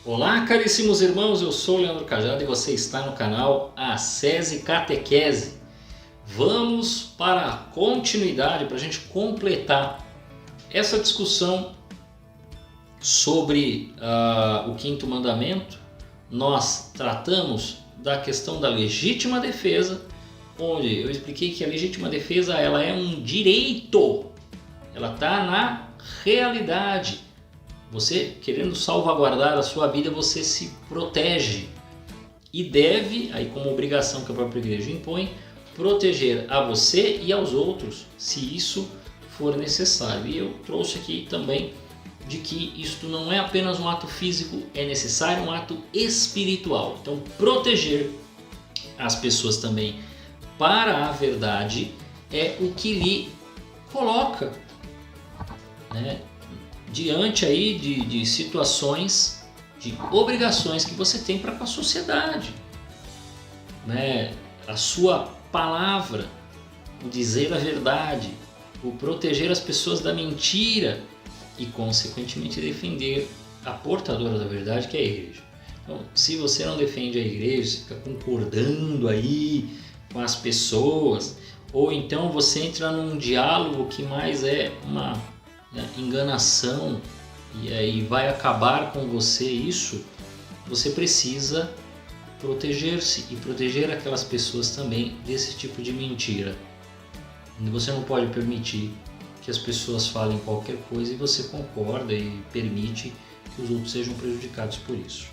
Olá, caríssimos irmãos, eu sou o Leandro Cajado e você está no canal Ascese Catequese. Vamos para a continuidade, para a gente completar essa discussão sobre o quinto mandamento. Nós tratamos da questão da legítima defesa, onde eu expliquei que a legítima defesa ela é um direito, ela está na realidade. Você, querendo salvaguardar a sua vida, você se protege e deve, aí como obrigação que a própria igreja impõe, proteger a você e aos outros, se isso for necessário. E eu trouxe aqui também de que isto não é apenas um ato físico, é necessário um ato espiritual. Então, proteger as pessoas também para a verdade é o que lhe coloca, né, diante aí de situações, de obrigações que você tem para com a sociedade, né? A sua palavra, o dizer a verdade, o proteger as pessoas da mentira e consequentemente defender a portadora da verdade, que é a igreja. Então, se você não defende a igreja, fica concordando aí com as pessoas, ou então você entra num diálogo que mais é uma enganação e aí vai acabar com você isso, você precisa proteger-se e proteger aquelas pessoas também desse tipo de mentira. Você não pode permitir que as pessoas falem qualquer coisa e você concorda e permite que os outros sejam prejudicados por isso.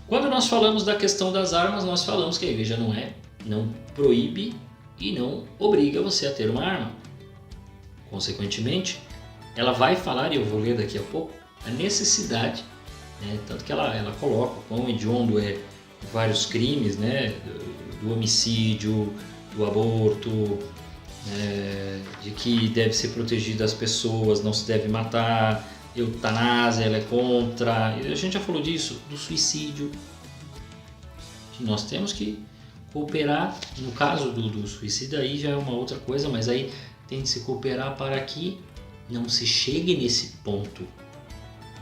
Quando nós falamos da questão das armas, nós falamos que a igreja não proíbe e não obriga você a ter uma arma. Consequentemente, ela vai falar, e eu vou ler daqui a pouco, a necessidade, né? Tanto que ela coloca quão hediondo é vários crimes, né? Do homicídio, do aborto, de que deve ser protegido as pessoas, não se deve matar, eutanásia, ela é contra, e a gente já falou disso, do suicídio, que nós temos que cooperar, no caso do suicídio aí já é uma outra coisa, mas aí tem de se cooperar para que não se chegue nesse ponto,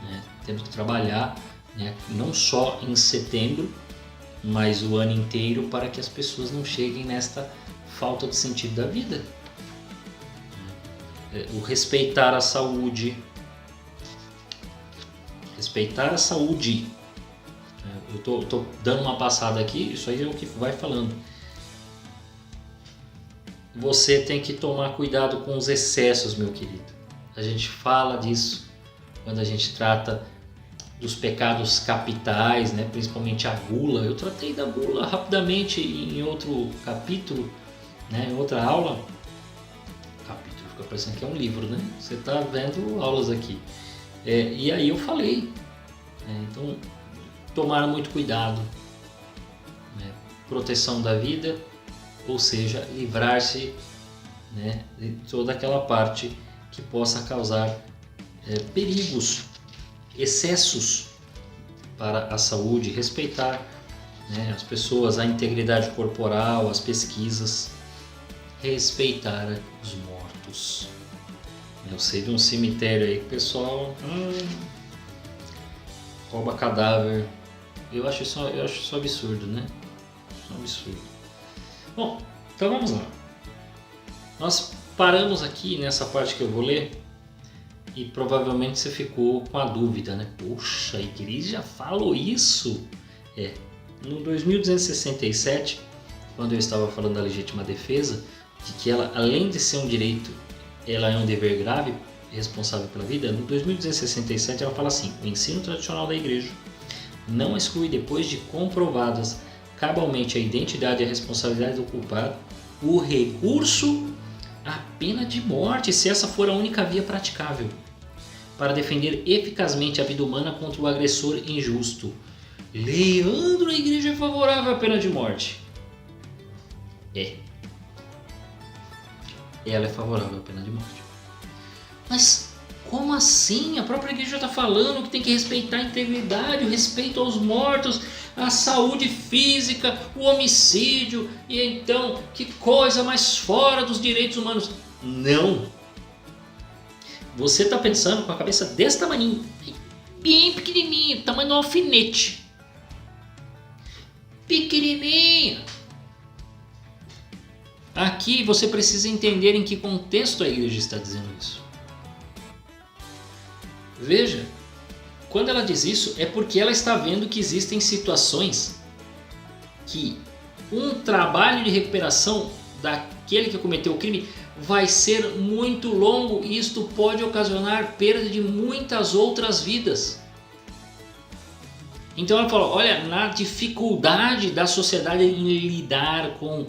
né? Temos que trabalhar, né, não só em setembro, mas o ano inteiro para que as pessoas não cheguem nesta falta de sentido da vida. O respeitar a saúde. Respeitar a saúde. Eu tô dando uma passada aqui, isso aí é o que vai falando. Você tem que tomar cuidado com os excessos, meu querido. A gente fala disso quando a gente trata dos pecados capitais, né? Principalmente a gula. Eu tratei da gula rapidamente em outro capítulo, né? Em outra aula. Capítulo, fica parecendo que é um livro, né? Você está vendo aulas aqui. E aí eu falei. Então, tomar muito cuidado. Né? Proteção da vida, ou seja, livrar-se, né, de toda aquela parte que possa causar perigos, excessos para a saúde, respeitar, né, as pessoas, a integridade corporal, as pesquisas, respeitar os mortos. Eu sei de um cemitério aí que o pessoal rouba cadáver. Eu acho isso absurdo, né? Isso é um absurdo. Bom, então vamos lá. Nós paramos aqui nessa parte que eu vou ler e provavelmente você ficou com a dúvida, né? Poxa, a igreja falou isso? No 2267, quando eu estava falando da legítima defesa, de que ela, além de ser um direito, ela é um dever grave, responsável pela vida, no 2267 ela fala assim: o ensino tradicional da igreja não exclui, depois de comprovadas cabalmente a identidade e a responsabilidade do culpado, o recurso à pena de morte, se essa for a única via praticável, para defender eficazmente a vida humana contra o agressor injusto. Leandro, a igreja é favorável à pena de morte. Ela é favorável à pena de morte. Mas como assim? A própria igreja está falando que tem que respeitar a integridade, o respeito aos mortos, a saúde física, o homicídio, e então, que coisa mais fora dos direitos humanos. Não! Você está pensando com a cabeça desse tamanho, bem pequenininho, tamanho de um alfinete. Pequenininho. Aqui você precisa entender em que contexto a igreja está dizendo isso. Veja, quando ela diz isso é porque ela está vendo que existem situações que um trabalho de recuperação daquele que cometeu o crime vai ser muito longo e isto pode ocasionar perda de muitas outras vidas. Então ela fala, olha, na dificuldade da sociedade em lidar com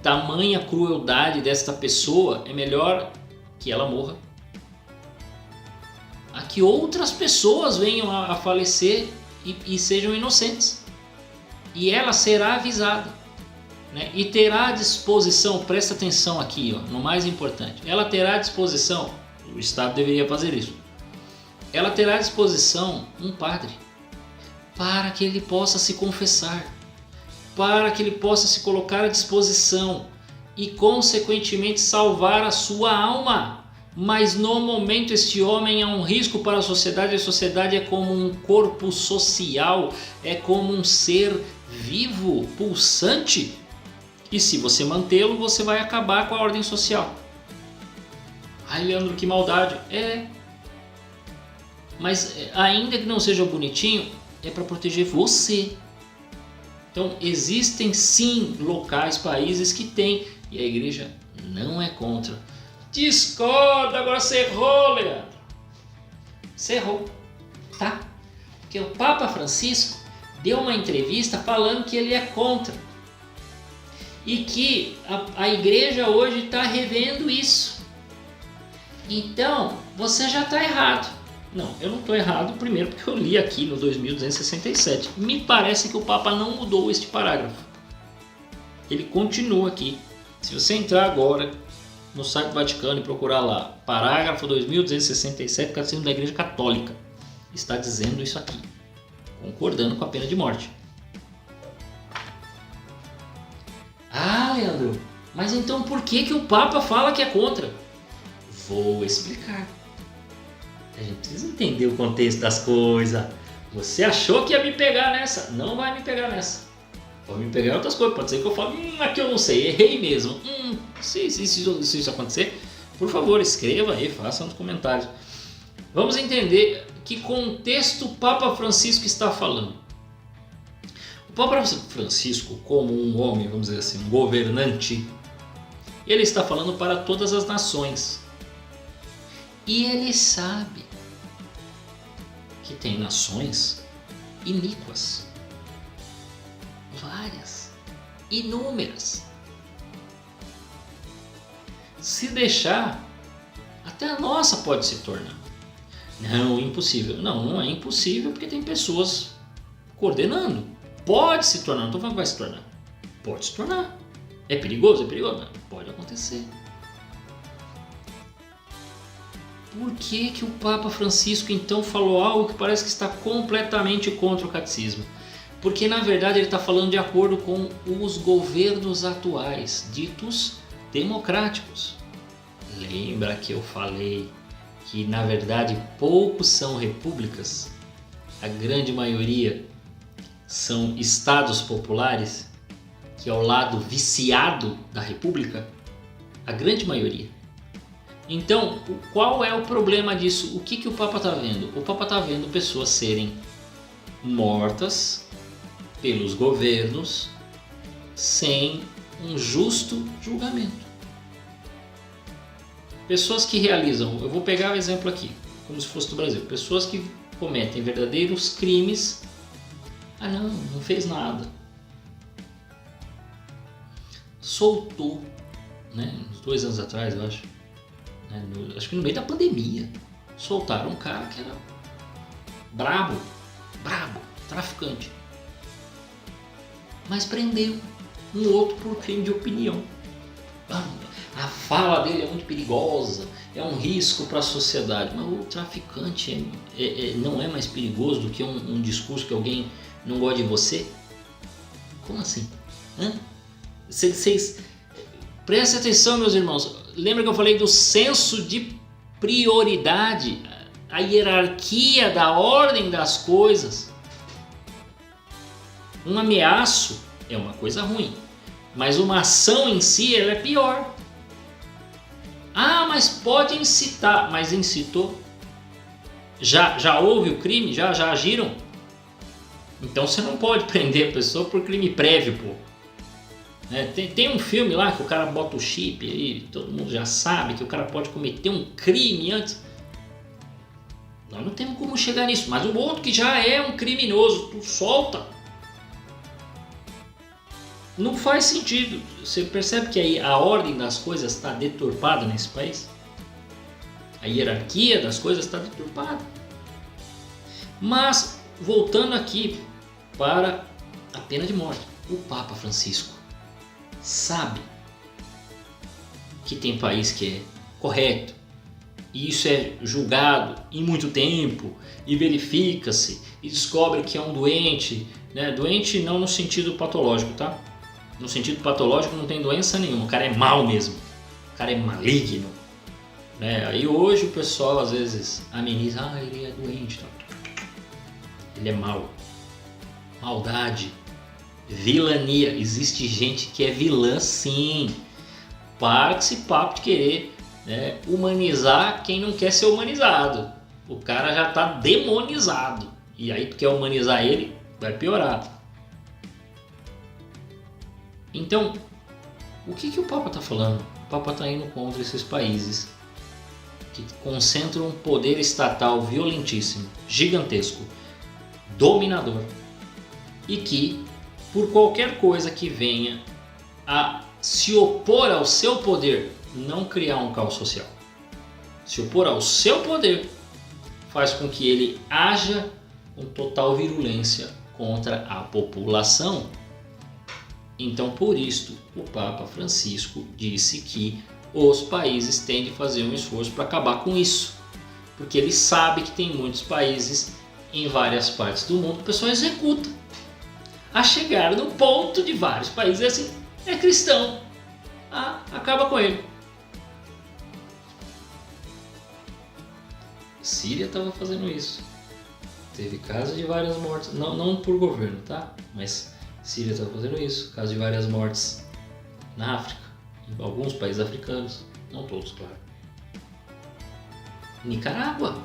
tamanha crueldade desta pessoa, é melhor que ela morra. A que outras pessoas venham a falecer e sejam inocentes. E ela será avisada. Né? E terá à disposição, presta atenção aqui, ó, no mais importante, ela terá à disposição, o Estado deveria fazer isso, ela terá à disposição um padre, para que ele possa se confessar, para que ele possa se colocar à disposição e consequentemente salvar a sua alma. Mas no momento este homem é um risco para a sociedade é como um corpo social, é como um ser vivo, pulsante. E se você mantê-lo, você vai acabar com a ordem social. Ai, Leandro, que maldade. Mas ainda que não seja bonitinho, é para proteger você. Então existem sim locais, países que têm, e a igreja não é contra. Discorda, agora você errou, Leandro. Você errou, tá? Porque o Papa Francisco deu uma entrevista falando que ele é contra. E que a igreja hoje está revendo isso. Então, você já está errado. Não, eu não estou errado, primeiro porque eu li aqui no 2267. Me parece que o Papa não mudou este parágrafo. Ele continua aqui. Se você entrar agora no site do Vaticano e procurar lá, parágrafo 2267, Catecismo da Igreja Católica, está dizendo isso aqui, concordando com a pena de morte. Ah, Leandro, mas então por que o Papa fala que é contra? Vou explicar. A gente precisa entender o contexto das coisas. Você achou que ia me pegar nessa? Não vai me pegar nessa. Pode me pegar em outras coisas. Pode ser que eu fale, aqui eu não sei, errei mesmo. Se isso acontecer, por favor, escreva aí, faça nos comentários. Vamos entender que contexto o Papa Francisco está falando. O Papa Francisco, como um homem, vamos dizer assim, um governante, ele está falando para todas as nações. E ele sabe que tem nações iníquas, várias, inúmeras. Se deixar, até a nossa pode se tornar. Não, impossível. Não é impossível porque tem pessoas coordenando. Pode se tornar, não estou falando que vai se tornar. Pode se tornar. É perigoso? É perigoso? Não. Pode acontecer. Por que o Papa Francisco então falou algo que parece que está completamente contra o catecismo? Porque na verdade ele está falando de acordo com os governos atuais, ditos democráticos. Lembra que eu falei que na verdade poucos são repúblicas? A grande maioria são estados populares, que é o lado viciado da república? A grande maioria. Então, qual é o problema disso? O que o Papa está vendo? O Papa está vendo pessoas serem mortas pelos governos sem um justo julgamento. Pessoas que realizam, eu vou pegar o exemplo aqui, como se fosse do Brasil, pessoas que cometem verdadeiros crimes. Ah não fez nada. Soltou, né? Uns 2 anos atrás, eu acho. Acho que no meio da pandemia, soltaram um cara que era brabo, traficante. Mas prendeu um outro por crime de opinião. A fala dele é muito perigosa, é um risco para a sociedade. Mas o traficante não é mais perigoso do que um discurso que alguém não gosta de você? Como assim? Vocês prestem atenção, meus irmãos. Lembra que eu falei do senso de prioridade? a hierarquia da ordem das coisas. Um ameaço é uma coisa ruim, mas uma ação em si ela é pior. Ah, mas pode incitar, mas incitou? Já houve o crime? Já agiram? Então você não pode prender a pessoa por crime prévio, pô. Tem um filme lá que o cara bota o chip aí, todo mundo já sabe que o cara pode cometer um crime antes. Nós não temos como chegar nisso, mas o outro que já é um criminoso, tu solta. Não faz sentido. Você percebe que aí a ordem das coisas está deturpada nesse país? A hierarquia das coisas está deturpada. Mas, voltando aqui para a pena de morte, o Papa Francisco sabe que tem país que é correto, e isso é julgado em muito tempo, e verifica-se, e descobre que é um doente, né? Doente não no sentido patológico, tá? No sentido patológico não tem doença nenhuma, o cara é mau mesmo, o cara é maligno, né? Aí hoje o pessoal às vezes ameniza, ele é doente, tá? Ele é mau. Maldade, vilania, existe gente que é vilã sim. Para com esse papo de querer, né, humanizar quem não quer ser humanizado. O cara já está demonizado, e aí tu quer humanizar ele, vai piorar. Então, o que o Papa está falando? O Papa está indo contra esses países que concentram um poder estatal violentíssimo, gigantesco, dominador, e que, por qualquer coisa que venha a se opor ao seu poder, não criar um caos social. Se opor ao seu poder faz com que ele haja com total virulência contra a população. Então, por isto, o Papa Francisco disse que os países têm de fazer um esforço para acabar com isso, porque ele sabe que tem muitos países em várias partes do mundo que o pessoal executa. A chegar no ponto de vários países assim, é cristão, acaba com ele. Síria estava fazendo isso. Teve casos de várias mortes, não por governo, tá? Mas Síria estava fazendo isso, casos de várias mortes na África, em alguns países africanos, não todos, claro. Nicarágua.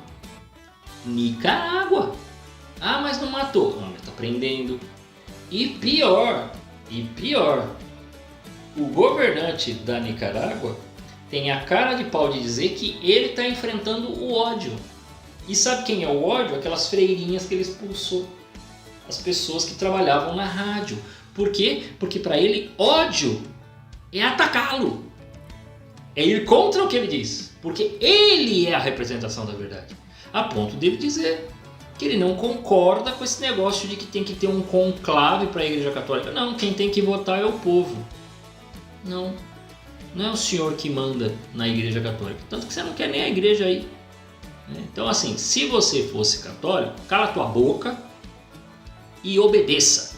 Mas não matou. Não, mas tá prendendo. E pior, o governante da Nicarágua tem a cara de pau de dizer que ele está enfrentando o ódio. E sabe quem é o ódio? Aquelas freirinhas que ele expulsou. As pessoas que trabalhavam na rádio. Por quê? Porque para ele ódio é atacá-lo. É ir contra o que ele diz. Porque ele é a representação da verdade. A ponto dele dizer que ele não concorda com esse negócio de que tem que ter um conclave para a Igreja Católica. Não, quem tem que votar é o povo. Não é o senhor que manda na Igreja Católica. Tanto que você não quer nem a igreja aí. Então assim, se você fosse católico, cala tua boca e obedeça.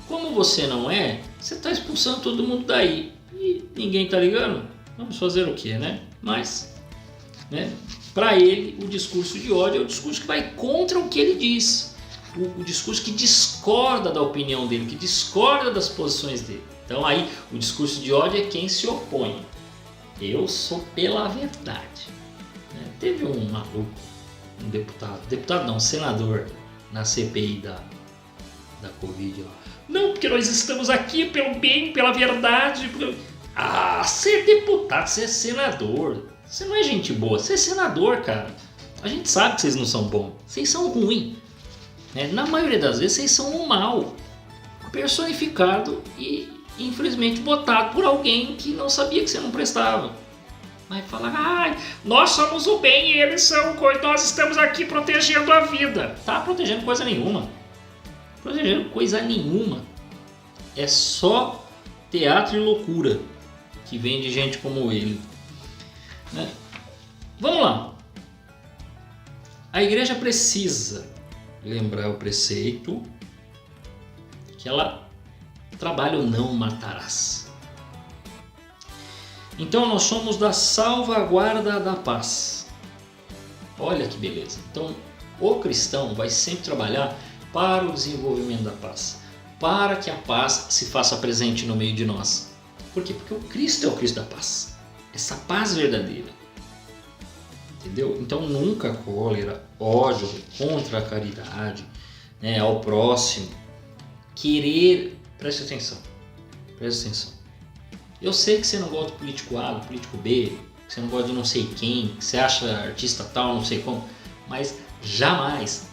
Como você não é, você está expulsando todo mundo daí. E ninguém está ligando. Vamos fazer o quê, né? Mas, para ele, o discurso de ódio é o discurso que vai contra o que ele diz. O discurso que discorda da opinião dele, que discorda das posições dele. Então aí, o discurso de ódio é quem se opõe. Eu sou pela verdade. Teve um maluco, um deputado não, senador, na CPI da Covid lá. Não, porque nós estamos aqui pelo bem, pela verdade. Você é deputado, você é senador. Você não é gente boa, você é senador, cara. A gente sabe que vocês não são bons, vocês são ruins. Na maioria das vezes vocês são um mal personificado e infelizmente votado por alguém que não sabia que você não prestava. Vai falar, nós somos o bem e eles são coisa, nós estamos aqui protegendo a vida. Tá protegendo coisa nenhuma. Protegendo coisa nenhuma. É só teatro e loucura que vem de gente como ele. Vamos lá. A igreja precisa lembrar o preceito que ela trabalha o não matarás. Então nós somos da salvaguarda da paz. Olha que beleza. Então, o cristão vai sempre trabalhar para o desenvolvimento da paz, para que a paz se faça presente no meio de nós. Por quê? Porque o Cristo é o Cristo da paz. Essa paz verdadeira. Entendeu? Então nunca cólera, ódio contra a caridade, né, ao próximo. Querer... Preste atenção. Eu sei que você não gosta do político A, do político B, que você não gosta de não sei quem, que você acha artista tal, não sei como, mas jamais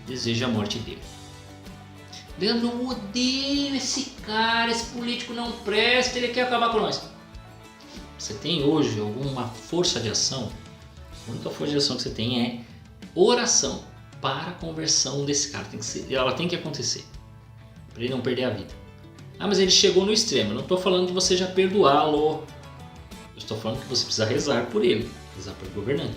deseja a morte dele. Leandro, eu odeio esse cara, esse político não presta, ele quer acabar com nós. Você tem hoje alguma força de ação? A única força de ação que você tem é oração para a conversão desse cara. Ela tem que acontecer, para ele não perder a vida. Ah, mas ele chegou no extremo. Eu não estou falando de você já perdoá-lo. Eu estou falando que você precisa rezar por ele, rezar pelo governante.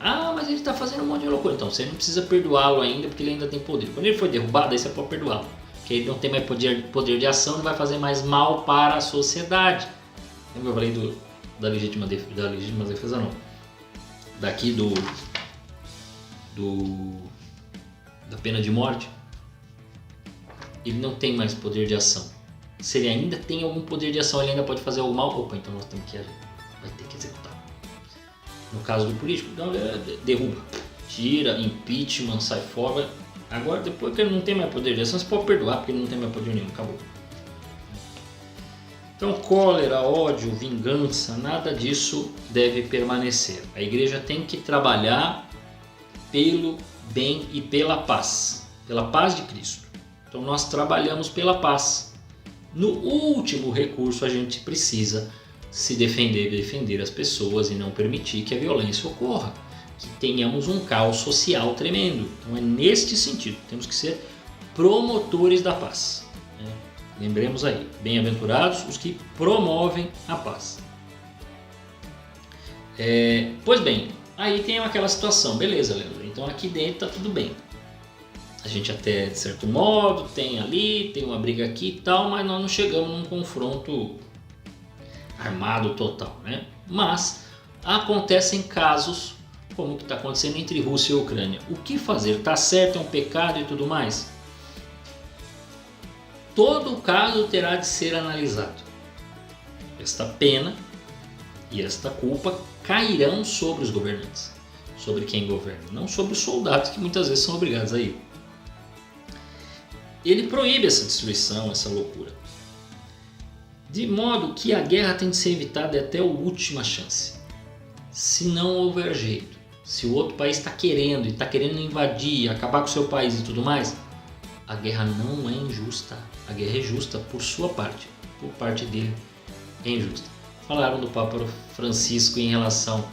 Ah, mas ele está fazendo um monte de loucura. Então você não precisa perdoá-lo ainda, porque ele ainda tem poder. Quando ele for derrubado, aí você pode perdoá-lo, porque ele não tem mais poder de ação, não vai fazer mais mal para a sociedade. Lembra que eu falei da legítima defesa não? Daqui da pena de morte? Ele não tem mais poder de ação. Se ele ainda tem algum poder de ação, ele ainda pode fazer algo mal. Opa, então nós temos vai ter que executar. No caso do político, então, derruba, tira, impeachment, sai fora. Agora, depois que ele não tem mais poder de ação, você pode perdoar, porque ele não tem mais poder nenhum, acabou. Então, cólera, ódio, vingança, nada disso deve permanecer. A igreja tem que trabalhar pelo bem e pela paz de Cristo. Então, nós trabalhamos pela paz. No último recurso, a gente precisa se defender as pessoas e não permitir que a violência ocorra, que tenhamos um caos social tremendo. Então, é neste sentido, temos que ser promotores da paz. Lembremos aí, bem-aventurados os que promovem a paz. Pois bem, aí tem aquela situação, beleza, Leandro, então aqui dentro tá tudo bem. A gente até, de certo modo, tem uma briga aqui e tal, mas nós não chegamos num confronto armado total, né? Mas acontecem casos como o que está acontecendo entre Rússia e Ucrânia. O que fazer? Tá certo, é um pecado e tudo mais? Todo o caso terá de ser analisado. Esta pena e esta culpa cairão sobre os governantes, sobre quem governa, não sobre os soldados que muitas vezes são obrigados a ir. Ele proíbe essa destruição, essa loucura, de modo que a guerra tem de ser evitada até a última chance. Se não houver jeito, se o outro país está querendo invadir, acabar com o seu país e tudo mais, a guerra não é injusta. A guerra é justa por sua parte. Por parte dele é injusta. Falaram do Papa Francisco em relação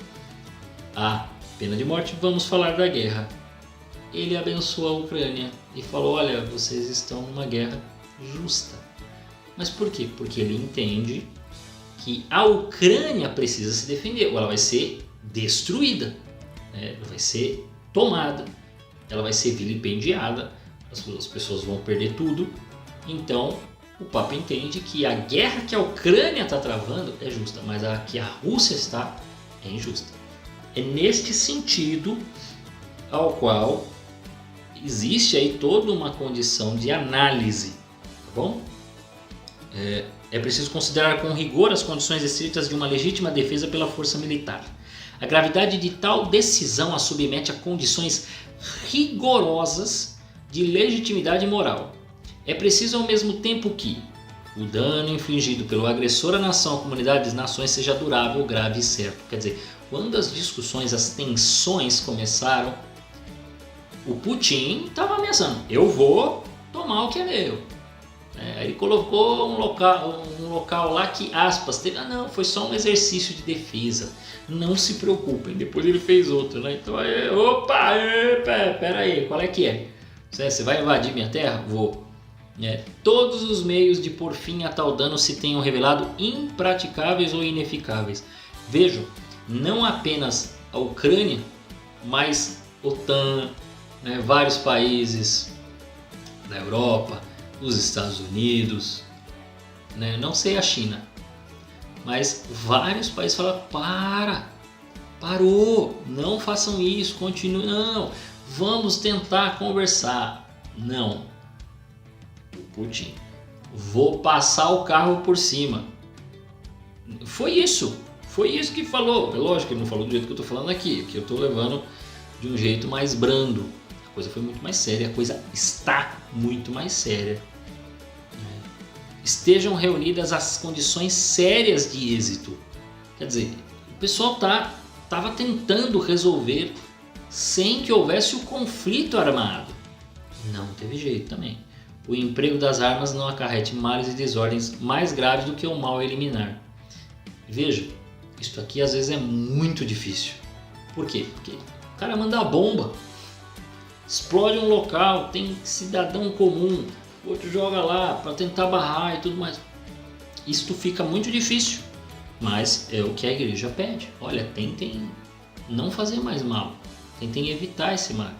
à pena de morte. Vamos falar da guerra. Ele abençoou a Ucrânia e falou, olha, vocês estão numa guerra justa. Mas por quê? Porque ele entende que a Ucrânia precisa se defender. Ou ela vai ser destruída, né? Ela vai ser tomada. Ela vai ser vilipendiada. As pessoas vão perder tudo. Então, o Papa entende que a guerra que a Ucrânia está travando é justa, mas a que a Rússia está é injusta. É neste sentido ao qual existe aí toda uma condição de análise, tá bom? É preciso considerar com rigor as condições estritas de uma legítima defesa pela força militar. A gravidade de tal decisão a submete a condições rigorosas de legitimidade moral. É preciso ao mesmo tempo que o dano infligido pelo agressor à nação, à comunidade das nações seja durável, grave e certo. Quer dizer, quando as discussões, as tensões começaram, o Putin estava ameaçando, eu vou tomar o que é meu. Ele colocou um local lá que, aspas, teve, não, foi só um exercício de defesa, não se preocupem, depois ele fez outro, né? Então, pera aí, qual é que é? Você vai invadir minha terra? Vou. Todos os meios de pôr fim a tal dano se tenham revelado impraticáveis ou ineficáveis. Vejam, não apenas a Ucrânia, mas OTAN, vários países da Europa, os Estados Unidos, não sei a China, Mas vários países falaram, parou, não façam isso, continue, não, vamos tentar conversar. Não, o Putin, vou passar o carro por cima. Foi isso que falou. É lógico que ele não falou do jeito que eu estou falando aqui, que eu estou levando de um jeito mais brando. A coisa foi muito mais séria, a coisa está muito mais séria. Estejam reunidas as condições sérias de êxito. Quer dizer, o pessoal estava tentando resolver sem que houvesse o conflito armado. Não teve jeito também. O emprego das armas não acarrete males e desordens mais graves do que o mal eliminar. Veja, isso aqui às vezes é muito difícil. Por quê? Porque o cara manda a bomba, explode um local, tem cidadão comum, outro joga lá para tentar barrar e tudo mais. Isto fica muito difícil, mas é o que a igreja pede. Olha, tentem não fazer mais mal, tentem evitar esse mal.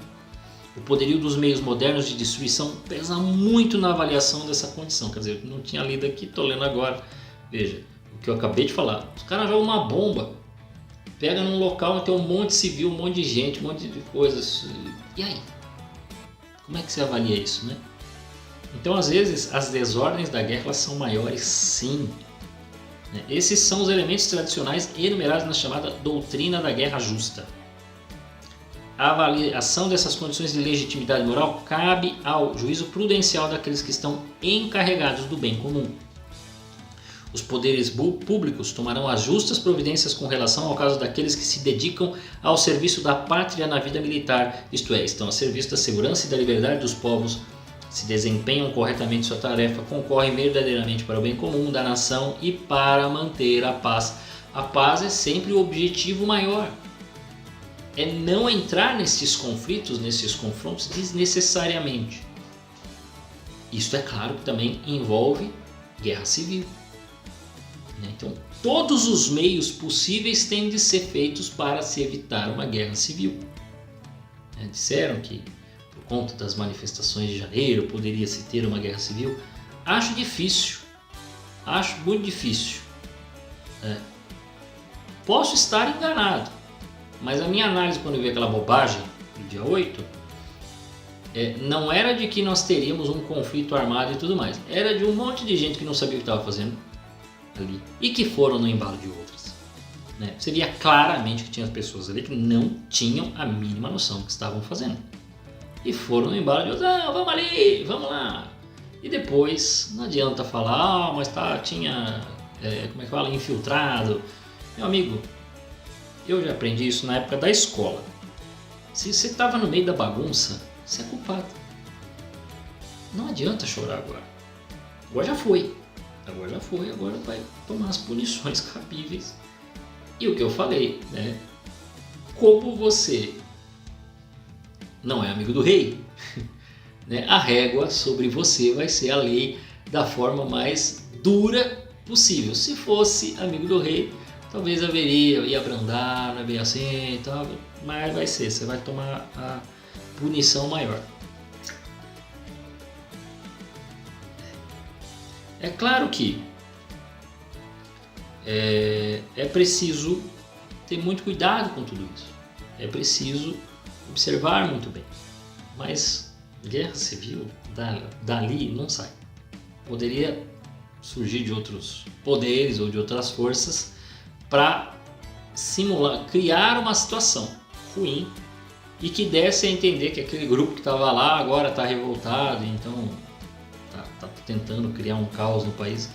O poderio dos meios modernos de destruição pesa muito na avaliação dessa condição. Quer dizer, eu não tinha lido aqui, estou lendo agora. Veja, o que eu acabei de falar. Os caras jogam uma bomba, pega num local onde tem um monte de civil, um monte de gente, um monte de coisas. E aí? Como é que você avalia isso, né? Então, às vezes, as desordens da guerra elas são maiores, sim. Esses são os elementos tradicionais enumerados na chamada doutrina da guerra justa. A avaliação dessas condições de legitimidade moral cabe ao juízo prudencial daqueles que estão encarregados do bem comum. Os poderes públicos tomarão as justas providências com relação ao caso daqueles que se dedicam ao serviço da pátria na vida militar, isto é, estão a serviço da segurança e da liberdade dos povos, se desempenham corretamente sua tarefa, concorrem verdadeiramente para o bem comum da nação e para manter a paz. A paz é sempre o objetivo maior. É não entrar nesses conflitos, nesses confrontos desnecessariamente. Isso é claro que também envolve guerra civil. Então, todos os meios possíveis têm de ser feitos para se evitar uma guerra civil. Disseram que por conta das manifestações de janeiro poderia se ter uma guerra civil. Acho difícil, acho muito difícil. Posso estar enganado, mas a minha análise quando eu vi aquela bobagem do dia 8 não era de que nós teríamos um conflito armado e tudo mais, era de um monte de gente que não sabia o que estava fazendo ali e que foram no embalo de outras. Você via claramente que tinha pessoas ali que não tinham a mínima noção do que estavam fazendo e foram no embalo de outras. Não, vamos ali, vamos lá. E depois não adianta falar, mas tinha como é que fala, infiltrado. Meu amigo, eu já aprendi isso na época da escola. Se você estava no meio da bagunça, você é culpado. Não adianta chorar agora. Agora já foi, agora vai tomar as punições cabíveis. E o que eu falei, como você não é amigo do rei, a régua sobre você vai ser a lei da forma mais dura possível. Se fosse amigo do rei, talvez ia abrandar, não é bem assim, mas vai ser, você vai tomar a punição maior. É claro que é preciso ter muito cuidado com tudo isso. É preciso observar muito bem. Mas guerra civil dali não sai. Poderia surgir de outros poderes ou de outras forças para criar uma situação ruim e que desse a entender que aquele grupo que estava lá agora está revoltado, então está tentando criar um caos no país.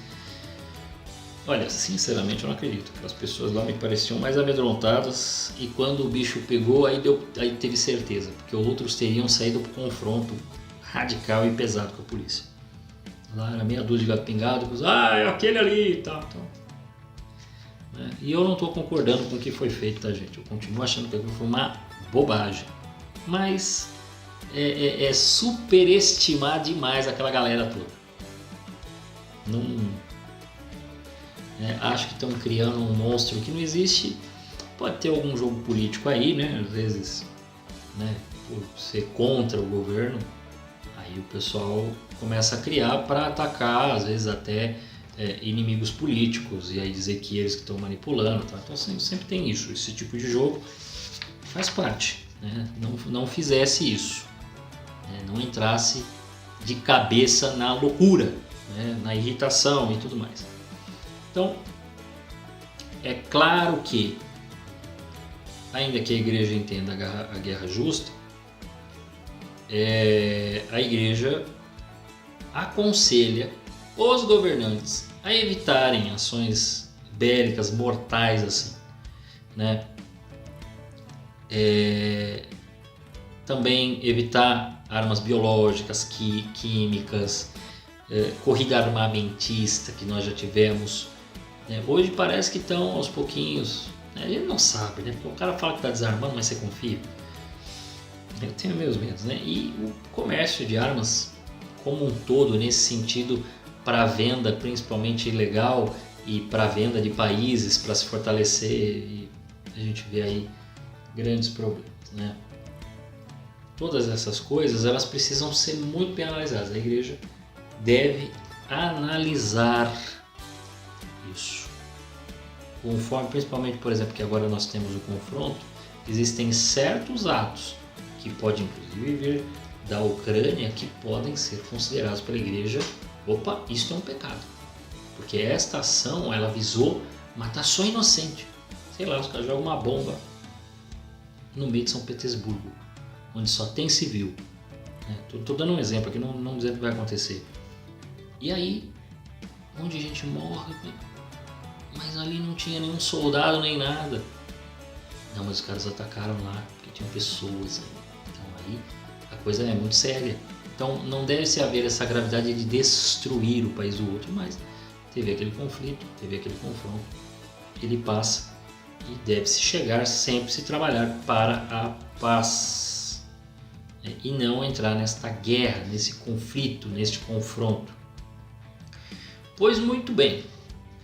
Olha, sinceramente eu não acredito. As pessoas lá me pareciam mais amedrontadas e quando o bicho pegou, aí teve certeza, porque outros teriam saído para o confronto radical e pesado com a polícia. Lá era meia dúzia de gato pingado, é aquele ali e tal. E eu não estou concordando com o que foi feito, tá, gente? Eu continuo achando que aquilo foi uma bobagem. Mas é superestimar demais aquela galera toda. Acho que estão criando um monstro que não existe. Pode ter algum jogo político aí, né? Às vezes, por ser contra o governo, aí o pessoal começa a criar para atacar, às vezes até inimigos políticos e aí dizer que eles que estão manipulando, tá? Então sempre tem isso, esse tipo de jogo faz parte, né? Não fizesse isso, né? Não entrasse de cabeça na loucura, né? Na irritação e tudo mais. Então, é claro que, ainda que a igreja entenda a guerra justa, a igreja aconselha os governantes a evitarem ações bélicas mortais assim, né? Também evitar armas biológicas, químicas, corrida armamentista que nós já tivemos, né? Hoje parece que estão aos pouquinhos, né? A gente não sabe, né? Porque o cara fala que está desarmando, mas você confia. Eu tenho meus medos, né? E o comércio de armas como um todo, nesse sentido, para venda principalmente ilegal e para venda de países para se fortalecer, e a gente vê aí grandes problemas, né? Todas essas coisas, elas precisam ser muito bem analisadas. A igreja deve analisar isso. Conforme, principalmente, por exemplo, que agora nós temos o confronto, existem certos atos que podem inclusive vir da Ucrânia que podem ser considerados pela igreja, opa, isso é um pecado. Porque esta ação, ela visou matar só inocente. Sei lá, os caras jogam uma bomba no meio de São Petersburgo, onde só tem civil. Tô dando um exemplo aqui, não dizendo que vai acontecer. E aí, onde a gente morre, mas ali não tinha nenhum soldado nem nada. Não, mas os caras atacaram lá, porque tinham pessoas aí. Então aí a coisa é muito séria. Então não deve se haver essa gravidade de destruir o país do outro, mas teve aquele conflito, teve aquele confronto, ele passa e deve-se chegar sempre se trabalhar para a paz, e não entrar nesta guerra, nesse conflito, neste confronto. Pois muito bem,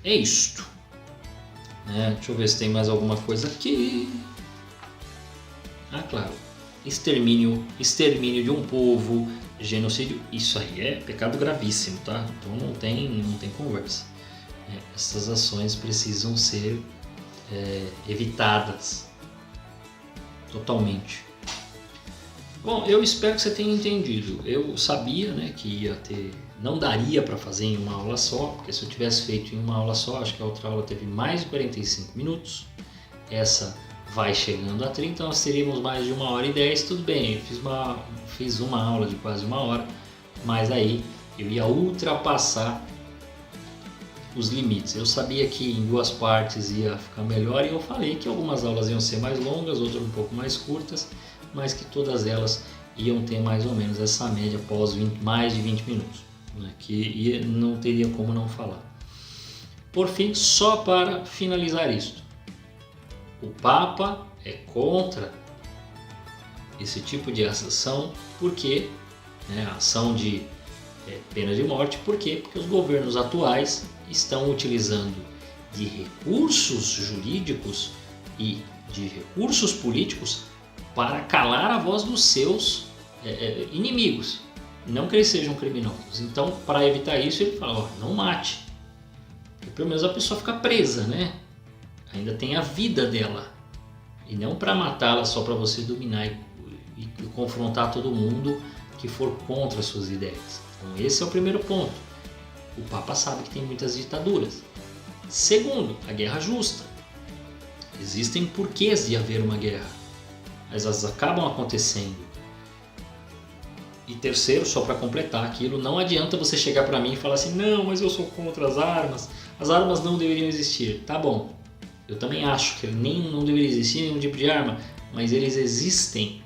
é isto. Deixa eu ver se tem mais alguma coisa aqui. Ah, claro. Extermínio de um povo, genocídio, isso aí é pecado gravíssimo, tá? Então não tem conversa. Essas ações precisam ser evitadas totalmente. Bom, eu espero que você tenha entendido. Eu sabia, né, que não daria para fazer em uma aula só, porque se eu tivesse feito em uma aula só, acho que a outra aula teve mais de 45 minutos. Essa vai chegando a 30, nós teríamos mais de 1h10, tudo bem, eu fiz uma aula de quase 1 hora, mas aí eu ia ultrapassar os limites. Eu sabia que em 2 partes ia ficar melhor e eu falei que algumas aulas iam ser mais longas, outras um pouco mais curtas, mas que todas elas iam ter mais ou menos essa média após mais de 20 minutos, né, que não teria como não falar. Por fim, só para finalizar isto, o Papa é contra esse tipo de ação, porque a ação de pena de morte, por quê? Porque os governos atuais estão utilizando de recursos jurídicos e de recursos políticos para calar a voz dos seus inimigos, não que eles sejam criminosos. Então, para evitar isso, ele fala, não mate, porque pelo menos a pessoa fica presa, né? Ainda tem a vida dela, e não para matá-la só para você dominar e confrontar todo mundo que for contra as suas ideias. Então esse é o primeiro ponto. O Papa sabe que tem muitas ditaduras. Segundo, a guerra justa. Existem porquês de haver uma guerra, mas elas acabam acontecendo. E terceiro, só para completar aquilo, não adianta você chegar para mim e falar assim, não, mas eu sou contra as armas não deveriam existir. Tá bom, eu também acho que não deveria existir nenhum tipo de arma, mas eles existem.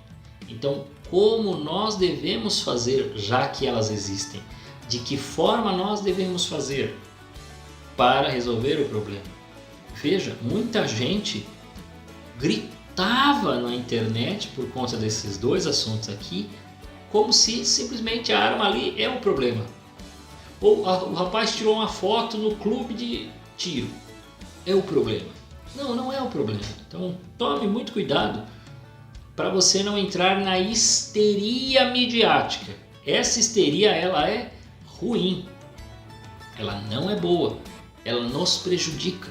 Então, como nós devemos fazer, já que elas existem? De que forma nós devemos fazer para resolver o problema? Veja, muita gente gritava na internet por conta desses 2 assuntos aqui, como se simplesmente a arma ali é o problema. Ou o rapaz tirou uma foto no clube de tiro, é o problema. Não é o problema. Então tome muito cuidado para você não entrar na histeria midiática. Essa histeria, ela é ruim. ela não é boa, ela nos prejudica.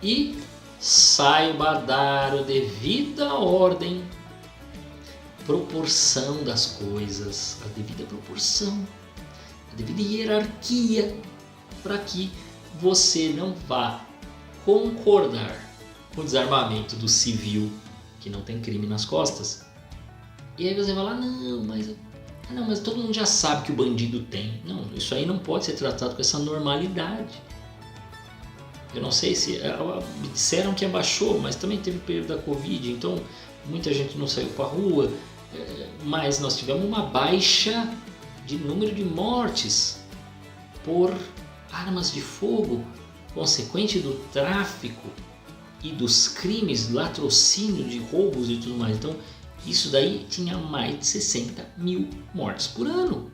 E saiba dar a devida ordem, proporção das coisas, a devida proporção, a devida hierarquia, para que você não vá concordar com o desarmamento do civil que não tem crime nas costas. E aí você vai lá, não, mas todo mundo já sabe que o bandido tem. Não, isso aí não pode ser tratado com essa normalidade. Eu não sei se... me disseram que abaixou, mas também teve o período da Covid, então muita gente não saiu para a rua, mas nós tivemos uma baixa de número de mortes por armas de fogo, consequente do tráfico e dos crimes, latrocínio de roubos e tudo mais. Então, isso daí tinha mais de 60 mil mortes por ano.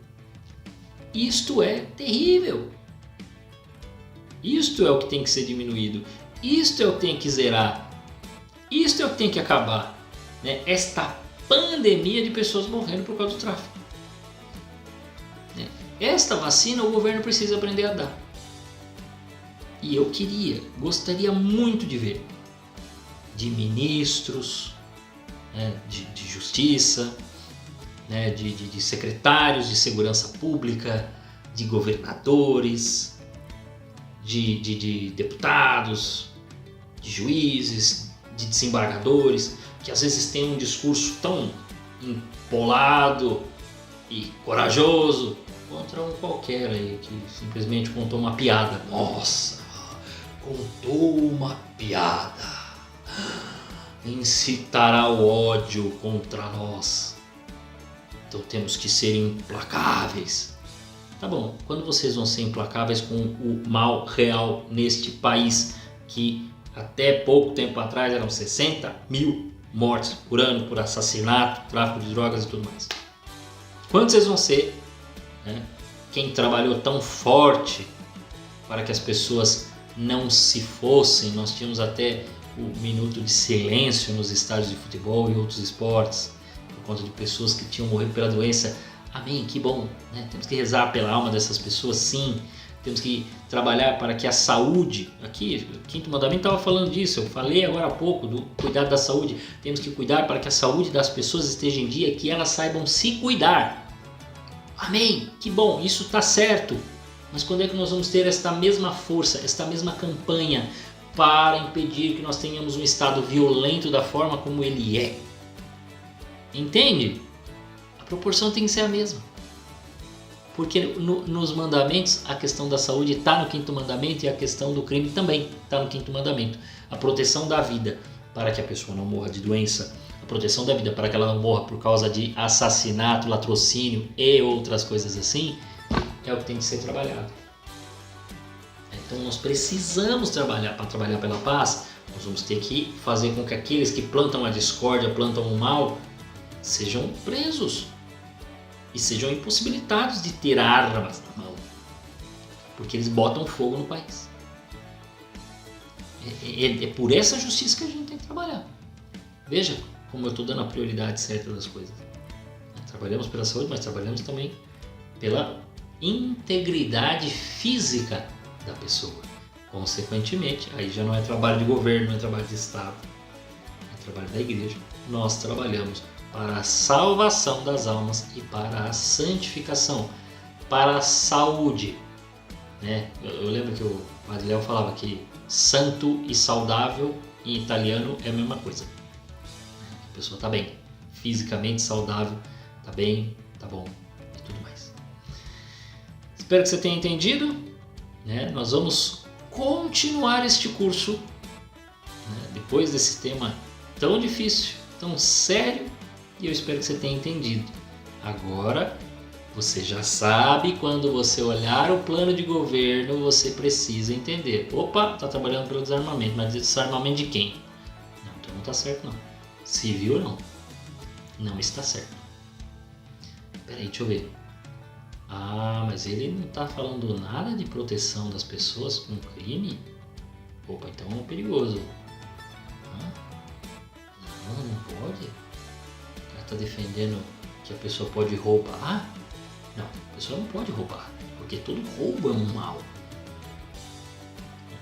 Isto é terrível. Isto é o que tem que ser diminuído. Isto é o que tem que zerar. Isto é o que tem que acabar. Né? Esta pandemia de pessoas morrendo por causa do tráfico. Né? Esta vacina o governo precisa aprender a dar. E eu gostaria muito de ver de ministros, né, de justiça, né, de secretários de segurança pública, de governadores, de deputados, de juízes, de desembargadores, que às vezes têm um discurso tão empolado e corajoso contra um qualquer aí que simplesmente contou uma piada. Nossa, contou uma piada. Incitará o ódio contra nós. Então temos que ser implacáveis. Tá bom, quando vocês vão ser implacáveis com o mal real neste país, que até pouco tempo atrás eram 60 mil mortes por ano por assassinato, tráfico de drogas e tudo mais? Quando vocês vão ser, né, quem trabalhou tão forte para que as pessoas não se fossem? Nós tínhamos até o minuto de silêncio nos estádios de futebol e outros esportes por conta de pessoas que tinham morrido pela doença. Amém, que bom, né? Temos que rezar pela alma dessas pessoas, sim. Temos que trabalhar para que a saúde, aqui o quinto mandamento estava falando disso, eu falei agora há pouco do cuidado da saúde. Temos que cuidar para que a saúde das pessoas esteja em dia, que elas saibam se cuidar. Amém, que bom, isso está certo. Mas quando é que nós vamos ter esta mesma força, esta mesma campanha para impedir que nós tenhamos um estado violento da forma como ele é? Entende? A proporção tem que ser a mesma. Porque nos mandamentos a questão da saúde está no quinto mandamento e a questão do crime também está no quinto mandamento. A proteção da vida para que a pessoa não morra de doença, a proteção da vida para que ela não morra por causa de assassinato, latrocínio e outras coisas assim, é o que tem que ser trabalhado. Então nós precisamos trabalhar. Para trabalhar pela paz, nós vamos ter que fazer com que aqueles que plantam a discórdia, plantam o mal, sejam presos e sejam impossibilitados de ter armas na mão, porque eles botam fogo no país. É por essa justiça que a gente tem que trabalhar. Veja como eu estou dando a prioridade certa das coisas. Trabalhamos pela saúde, mas trabalhamos também pela integridade física da pessoa. Consequentemente, aí já não é trabalho de governo, não é trabalho de Estado, é trabalho da igreja. Nós trabalhamos para a salvação das almas e para a santificação, para a saúde. Né? Eu lembro que o Padre Léo falava que santo e saudável em italiano é a mesma coisa. A pessoa está bem, fisicamente saudável, está bem, está bom e tudo mais. Espero que você tenha entendido. Né? Nós vamos continuar este curso, né? Depois desse tema tão difícil, tão sério, e eu espero que você tenha entendido. Agora você já sabe, quando você olhar o plano de governo, você precisa entender. Opa, está trabalhando pelo desarmamento, mas desarmamento de quem? Não, então não está certo não. Civil não. Não está certo. Peraí, deixa eu ver. Ah, mas ele não está falando nada de proteção das pessoas com crime? Opa, então é perigoso. Não pode? O cara está defendendo que a pessoa pode roubar? Não, a pessoa não pode roubar, porque todo roubo é um mal.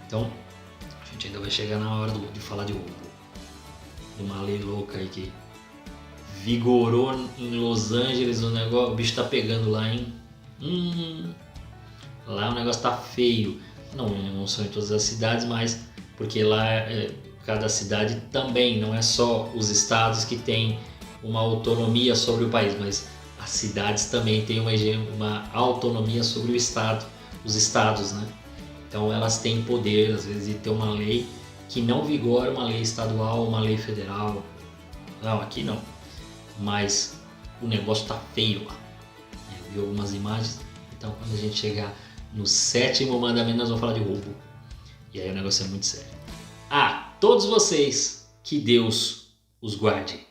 Então, a gente ainda vai chegar na hora de falar de roubo. De uma lei louca aí que vigorou em Los Angeles, o bicho tá pegando lá, hein? Lá o negócio tá feio. Não são em todas as cidades, mas porque lá cada cidade também, não é só os estados que têm uma autonomia sobre o país, mas as cidades também têm uma autonomia sobre os estados, né? Então elas têm poder, às vezes, de ter uma lei que não vigora uma lei estadual, uma lei federal. Não, aqui não. Mas o negócio tá feio lá. Eu vi algumas imagens, então quando a gente chegar no 7º mandamento nós vamos falar de roubo. E aí o negócio é muito sério. A todos vocês, que Deus os guarde.